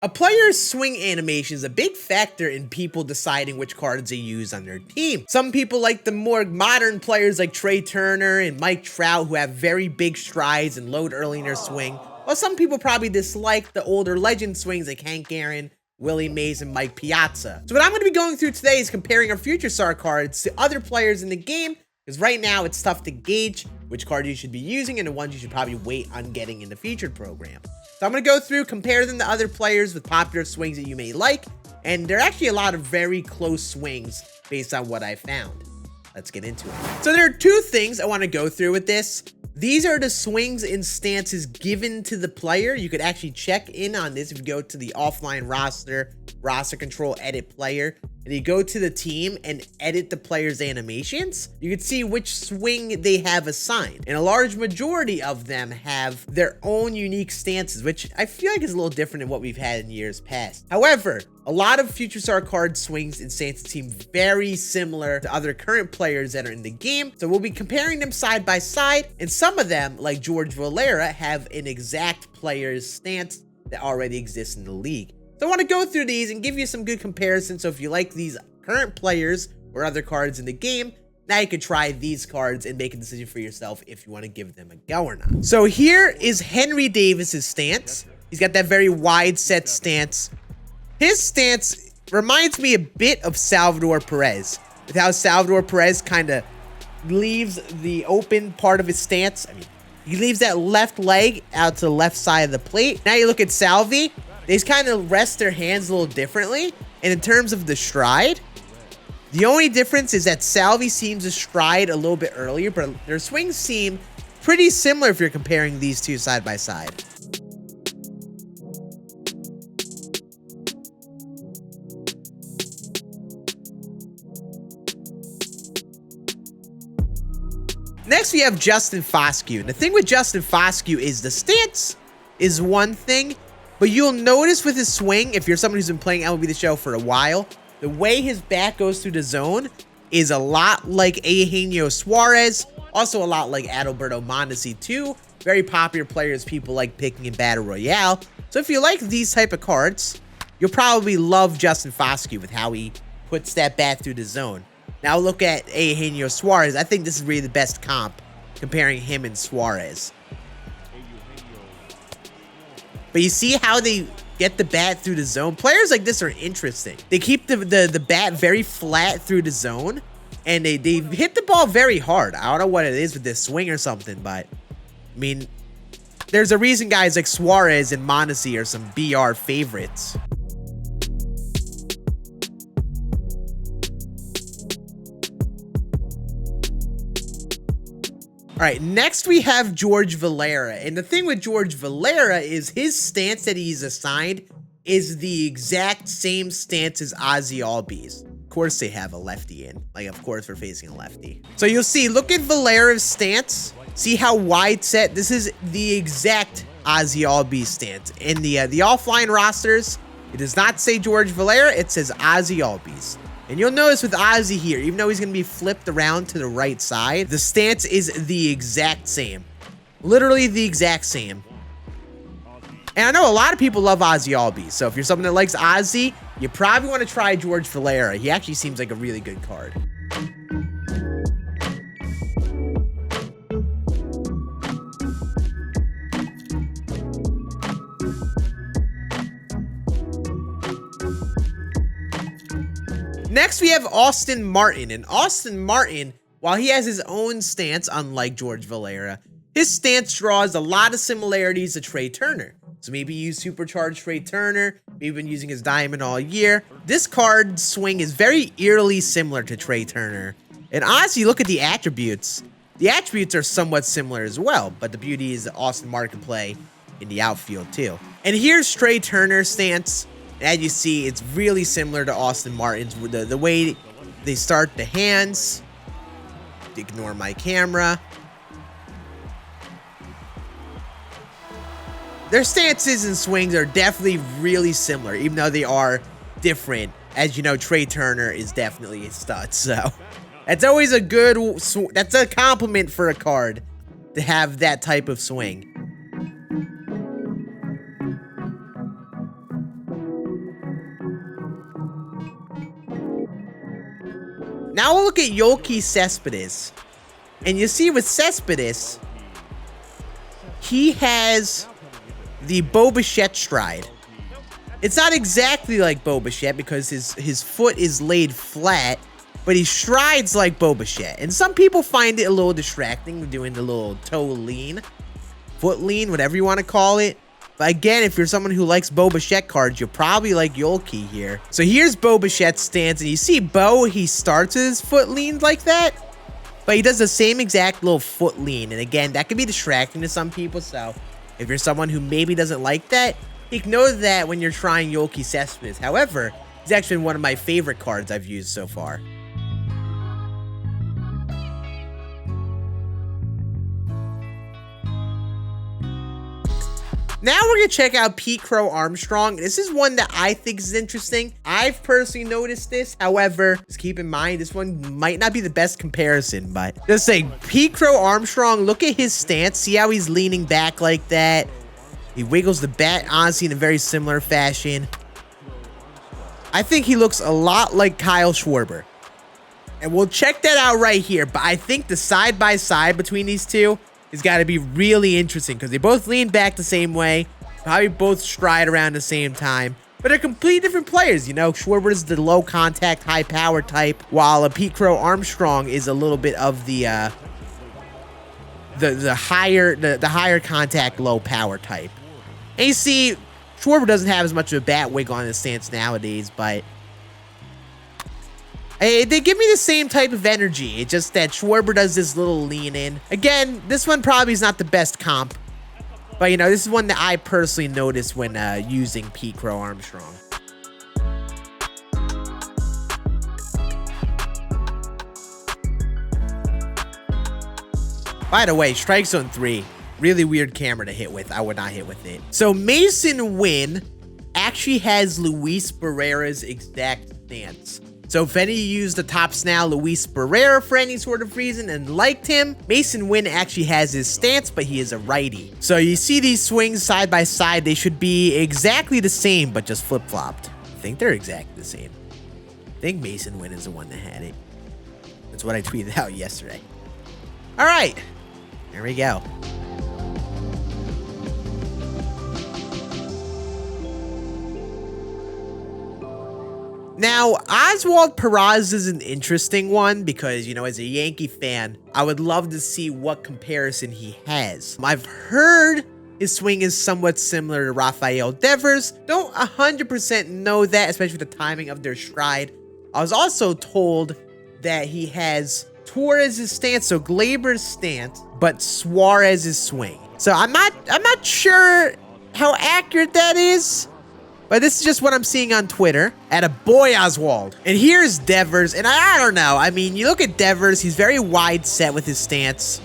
A player's swing animation is a big factor in people deciding which cards they use on their team. Some people like the more modern players like Trey Turner and Mike Trout who have very big strides and load early in their swing, while some people probably dislike the older legend swings like Hank Aaron, Willie Mays, and Mike Piazza. So what I'm going to be going through today is comparing our Future Star cards to other players in the game, because right now it's tough to gauge which card you should be using and the ones you should probably wait on getting in the featured program. So I'm going to go through, compare them to other players with popular swings that you may like, and there are actually a lot of very close swings based on what I found. Let's get into it. So there are two things I want to go through with this. These are the swings and stances given to the player. You could actually check in on this if you go to the offline roster control, edit player, and you go to the team and edit the player's animations. You can see which swing they have assigned. And a large majority of them have their own unique stances, which I feel like is a little different than what we've had in years past. However, a lot of Future Star card swings and stances seem very similar to other current players that are in the game. So we'll be comparing them side by side, and some of them, like George Velara, have an exact player's stance that already exists in the league. So I want to go through these and give you some good comparisons. So if you like these current players or other cards in the game, now you can try these cards and make a decision for yourself if you want to give them a go or not. So here is Henry Davis's stance. He's got that very wide set stance. His stance reminds me a bit of Salvador Perez, with how Salvador Perez kind of leaves the open part of his stance. I mean, he leaves that left leg out to the left side of the plate. Now you look at Salvi. They kind of rest their hands a little differently. And in terms of the stride, the only difference is that Salvi seems to stride a little bit earlier, but their swings seem pretty similar if you're comparing these two side by side. Next, we have Justin Foscue. And the thing with Justin Foscue is the stance is one thing, but you'll notice with his swing, if you're someone who's been playing MLB The Show for a while, the way his bat goes through the zone is a lot like Eugenio Suarez, also a lot like Adalberto Mondesi too. Very popular players people like picking in Battle Royale. So if you like these type of cards, you'll probably love Justin Foscue with how he puts that bat through the zone. Now look at Eugenio Suarez. I think this is really the best comp, comparing him and Suarez. But you see how they get the bat through the zone? Players like this are interesting. They keep the bat very flat through the zone, and they hit the ball very hard. I don't know what it is with this swing or something, but I mean, there's a reason guys like Suarez and Mondesi are some BR favorites. All right, next we have George Velara. And the thing with George Velara is his stance that he's assigned is the exact same stance as Ozzie Albies. Of course they have a lefty in. Like, of course we're facing a lefty. So you'll see, look at Valera's stance. See how wide set? This is the exact Ozzie Albies stance. In the offline rosters, it does not say George Velara, it says Ozzie Albies. And you'll notice with Ozzie here, even though he's going to be flipped around to the right side, the stance is the exact same. Literally the exact same. And I know a lot of people love Ozzie Albies, so if you're someone that likes Ozzie, you probably want to try George Velara. He actually seems like a really good card. Next, we have Austin Martin. And Austin Martin, while he has his own stance, unlike George Velara, his stance draws a lot of similarities to Trey Turner. So maybe you use supercharged Trey Turner. Maybe been using his diamond all year. This card swing is very eerily similar to Trey Turner. And honestly, look at the attributes. The attributes are somewhat similar as well, but the beauty is that Austin Martin can play in the outfield too. And here's Trey Turner's stance. As you see, it's really similar to Austin Martin's. The way they start the hands. Ignore my camera. Their stances and swings are definitely really similar, even though they are different. As you know, Trey Turner is definitely a stud, so that's always a good, that's a compliment for a card to have that type of swing. Now we'll look at Yoelqui Cespedes. And you see with Cespedes, he has the Bo Bichette stride. It's not exactly like Bo Bichette because his foot is laid flat, but he strides like Bo Bichette. And some people find it a little distracting doing the little toe lean, foot lean, whatever you want to call it. But again, if you're someone who likes Bo Bichette cards, you'll probably like Yoelqui here. So here's Bo Bichette's stance, and you see Bo, he starts with his foot leaned like that, but he does the same exact little foot lean. And again, that can be distracting to some people, so if you're someone who maybe doesn't like that, ignore that when you're trying Yoelqui Cespedes. However, he's actually one of my favorite cards I've used so far. Now we're going to check out Pete Crow Armstrong. This is one that I think is interesting. I've personally noticed this. However, just keep in mind, this one might not be the best comparison, but just saying, Pete Crow Armstrong, look at his stance. See how he's leaning back like that? He wiggles the bat, honestly, in a very similar fashion. I think he looks a lot like Kyle Schwarber. And we'll check that out right here. But I think the side-by-side between these two has got to be really interesting because they both lean back the same way. Probably both stride around the same time. But they're completely different players. You know, Schwarber's the low contact, high power type, while Pete Crow Armstrong is a little bit of the higher contact, low power type. And you see, Schwarber doesn't have as much of a bat wiggle on his stance nowadays, but they give me the same type of energy. It's just that Schwarber does this little lean in. Again, this one probably is not the best comp, but you know, this is one that I personally noticed when using Pete Crow Armstrong. By the way, Strike Zone 3, really weird camera to hit with. I would not hit with it. So Masyn Winn actually has Luis Barrera's exact stance. So if any of you used the Topps Now Luis Barrera for any sort of reason and liked him, Masyn Winn actually has his stance, but he is a righty. So you see these swings side by side, they should be exactly the same, but just flip-flopped. I think they're exactly the same. I think Masyn Winn is the one that had it. That's what I tweeted out yesterday. All right, there we go. Now, Oswald Peraza is an interesting one because, you know, as a Yankee fan, I would love to see what comparison he has. I've heard his swing is somewhat similar to Rafael Devers. Don't 100% know that, especially with the timing of their stride. I was also told that he has Torres' stance, so Gleyber's stance, but Suarez's swing. So I'm not sure how accurate that is. But this is just what I'm seeing on Twitter. At a boy, Oswald. And here's Devers. And I don't know. I mean, you look at Devers. He's very wide set with his stance.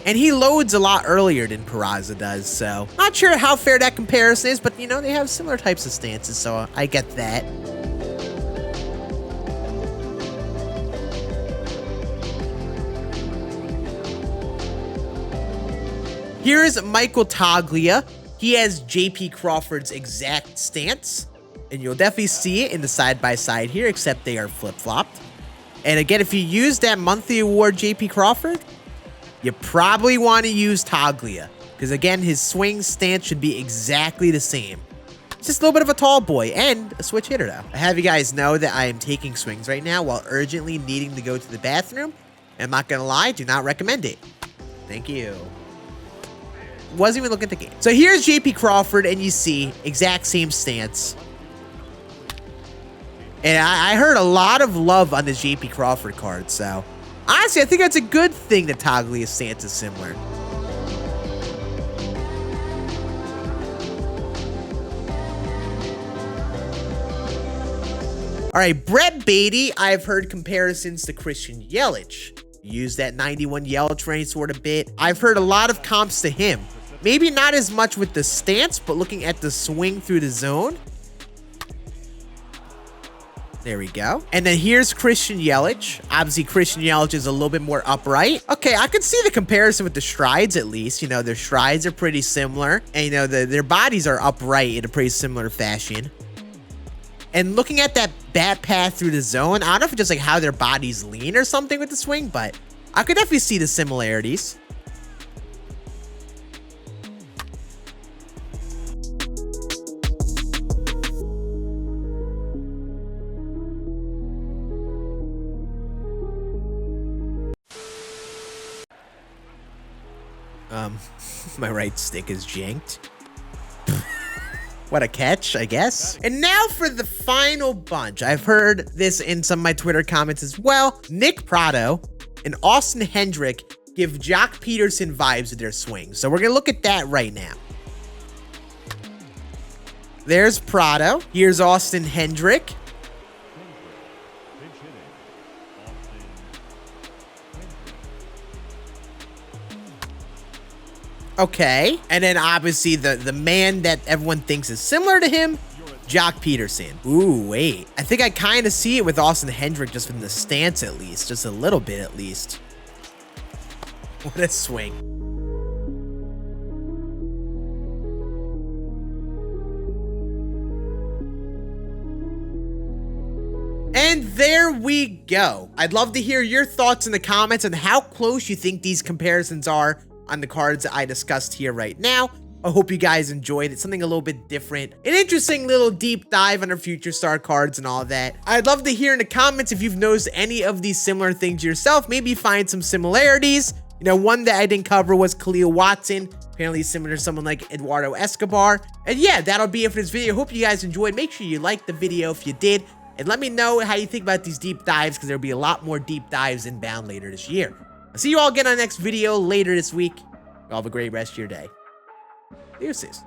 And he loads a lot earlier than Peraza does. So, not sure how fair that comparison is. But, you know, they have similar types of stances. So, I get that. Here's Michael Toglia. He has J.P. Crawford's exact stance, and you'll definitely see it in the side-by-side here, except they are flip-flopped. And again, if you use that monthly award J.P. Crawford, you probably want to use Toglia, because again, his swing stance should be exactly the same. It's just a little bit of a tall boy, and a switch hitter, though. I have you guys know that I am taking swings right now while urgently needing to go to the bathroom, and I'm not going to lie, do not recommend it. Thank you. Wasn't even looking at the game. So here's J.P. Crawford, and you see exact same stance. And I heard a lot of love on this J.P. Crawford card, so honestly, I think that's a good thing that Toglia's stance is similar. All right, Bret Beatty, I've heard comparisons to Christian Yelich. Use that 91 Yelich for any sort of bit. I've heard a lot of comps to him. Maybe not as much with the stance, but looking at the swing through the zone. There we go. And then here's Christian Yelich. Obviously, Christian Yelich is a little bit more upright. Okay, I could see the comparison with the strides at least. You know, their strides are pretty similar. And, you know, their bodies are upright in a pretty similar fashion. And looking at that bat path through the zone, I don't know if it's just like how their bodies lean or something with the swing, but I could definitely see the similarities. My right stick is janked. What a catch, I guess. And now for the final bunch. I've heard this in some of my Twitter comments as well. Nick Prado and Austin Hendrick give Jock Peterson vibes to their swing. So we're gonna look at that right now. There's Prado. Here's Austin Hendrick. Okay, and then obviously the man that everyone thinks is similar to him, Jock Peterson. Ooh, wait. I think I kind of see it with Austin Hendrick just from the stance at least. Just a little bit at least. What a swing. And there we go. I'd love to hear your thoughts in the comments on how close you think these comparisons are on the cards that I discussed here right now. I hope you guys enjoyed it. Something a little bit different. An interesting little deep dive on our future star cards and all that. I'd love to hear in the comments if you've noticed any of these similar things yourself. Maybe find some similarities. You know, one that I didn't cover was Khalil Watson. Apparently similar to someone like Eduardo Escobar. And yeah, that'll be it for this video. Hope you guys enjoyed. Make sure you like the video if you did. And let me know how you think about these deep dives, because there'll be a lot more deep dives inbound later this year. I'll see you all again on the next video later this week. Y'all have a great rest of your day. Deuces.